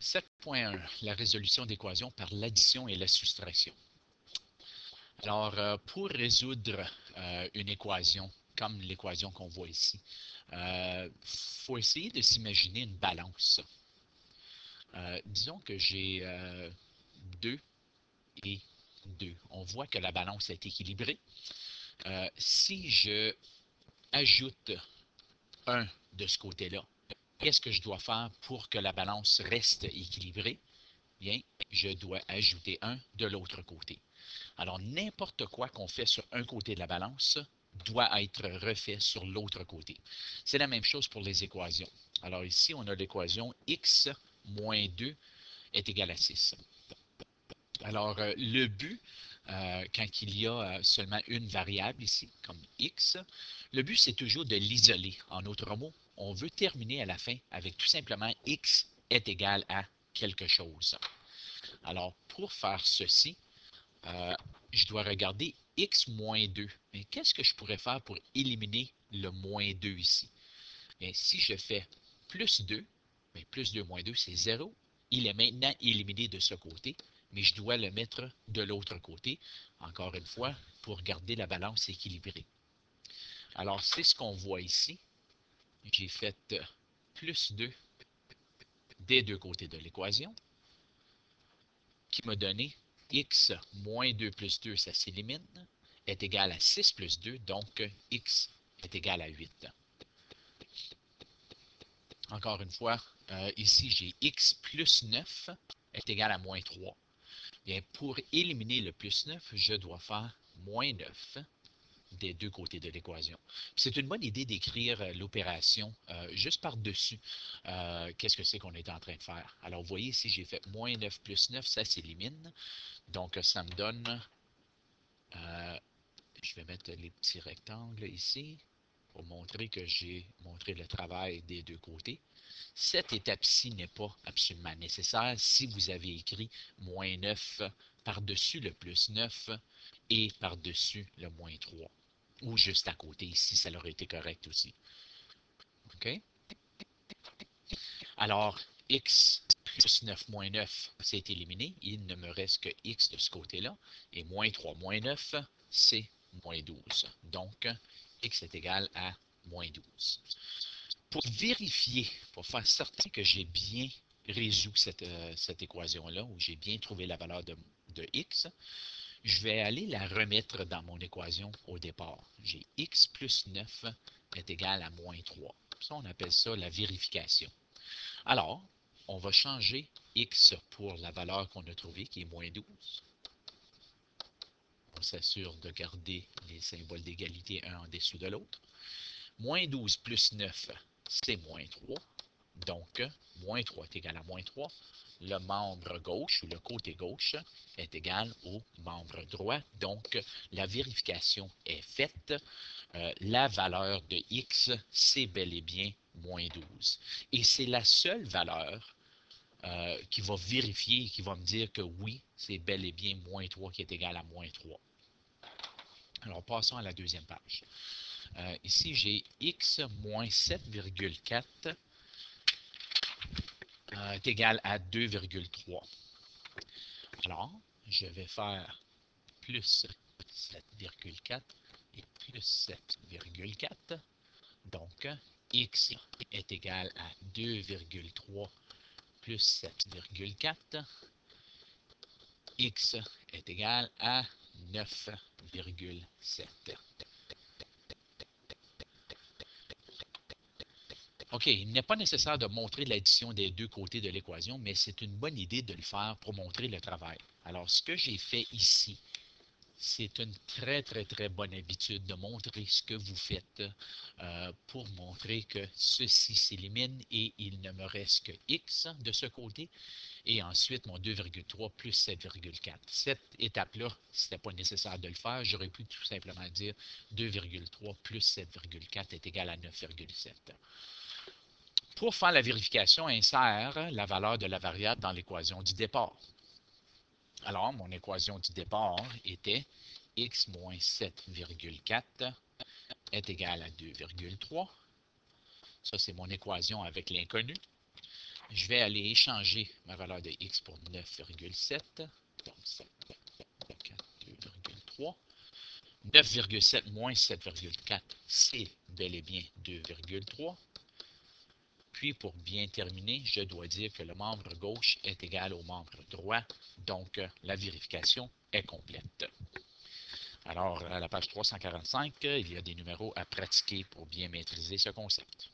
7.1, la résolution d'équations par l'addition et la soustraction. Alors, pour résoudre une équation comme l'équation qu'on voit ici, il faut essayer de s'imaginer une balance. Disons que j'ai 2 et 2. On voit que la balance est équilibrée. Si je ajoute 1 de ce côté-là, qu'est-ce que je dois faire pour que la balance reste équilibrée? Bien, je dois ajouter 1 de l'autre côté. Alors, n'importe quoi qu'on fait sur un côté de la balance doit être refait sur l'autre côté. C'est la même chose pour les équations. Alors ici, on a l'équation x moins 2 est égal à 6. Alors, le but, quand il y a seulement une variable ici, comme x, le but, c'est toujours de l'isoler. En d'autres mots, on veut terminer à la fin avec tout simplement x est égal à quelque chose. Alors, pour faire ceci, je dois regarder x moins 2. Mais qu'est-ce que je pourrais faire pour éliminer le moins 2 ici? Bien, si je fais plus 2, bien, plus 2 moins 2, c'est 0. Il est maintenant éliminé de ce côté, mais je dois le mettre de l'autre côté, encore une fois, pour garder la balance équilibrée. Alors, c'est ce qu'on voit ici. J'ai fait plus 2 des deux côtés de l'équation, qui m'a donné x moins 2 plus 2, ça s'élimine, est égal à 6 plus 2, donc x est égal à 8. Encore une fois, ici j'ai x plus 9 est égal à moins 3. Bien, pour éliminer le plus 9, je dois faire moins 9 des deux côtés de l'équation. C'est une bonne idée d'écrire l'opération juste par-dessus qu'est-ce que c'est qu'on est en train de faire. Alors, vous voyez ici, j'ai fait moins 9 plus 9, ça s'élimine. Donc, ça me donne, je vais mettre les petits rectangles ici pour montrer que j'ai montré le travail des deux côtés. Cette étape-ci n'est pas absolument nécessaire si vous avez écrit moins 9 par-dessus le plus 9 et par-dessus le moins 3. Ou juste à côté, ici, ça aurait été correct aussi. OK? Alors, x plus 9 moins 9, c'est éliminé. Il ne me reste que x de ce côté-là. Et moins 3 moins 9, c'est moins 12. Donc, x est égal à moins 12. Pour vérifier, pour faire certain que j'ai bien résolu cette équation-là, ou j'ai bien trouvé la valeur de x, je vais aller la remettre dans mon équation au départ. J'ai x plus 9 est égal à moins 3. Ça, on appelle ça la vérification. Alors, on va changer x pour la valeur qu'on a trouvée, qui est moins 12. On s'assure de garder les symboles d'égalité un en dessous de l'autre. Moins 12 plus 9, c'est moins 3. Donc, moins 3 est égal à moins 3. Le membre gauche ou le côté gauche est égal au membre droit. Donc, la vérification est faite. La valeur de x, c'est bel et bien moins 12. Et c'est la seule valeur qui va vérifier et qui va me dire que oui, c'est bel et bien moins 3 qui est égal à moins 3. Alors, passons à la deuxième page. Ici, j'ai x moins 7,4 est égal à 2,3. Alors, je vais faire plus 7,4 et plus 7,4. Donc, x est égal à 2,3 plus 7,4. X est égal à 9,7. OK, il n'est pas nécessaire de montrer l'addition des deux côtés de l'équation, mais c'est une bonne idée de le faire pour montrer le travail. Alors, ce que j'ai fait ici, c'est une très, très, très bonne habitude de montrer ce que vous faites pour montrer que ceci s'élimine et il ne me reste que x de ce côté. Et ensuite, mon 2,3 plus 7,4. Cette étape-là, ce n'était pas nécessaire de le faire. J'aurais pu tout simplement dire 2,3 plus 7,4 est égal à 9,7. Pour faire la vérification, insère la valeur de la variable dans l'équation du départ. Alors, mon équation du départ était x moins 7,4 est égal à 2,3. Ça, c'est mon équation avec l'inconnu. je vais aller échanger ma valeur de x pour 9,7. Donc, 2,3. 9,7 moins 7,4, c'est bel et bien 2,3. Puis, pour bien terminer, je dois dire que le membre gauche est égal au membre droit. Donc, la vérification est complète. Alors, à la page 345, il y a des numéros à pratiquer pour bien maîtriser ce concept.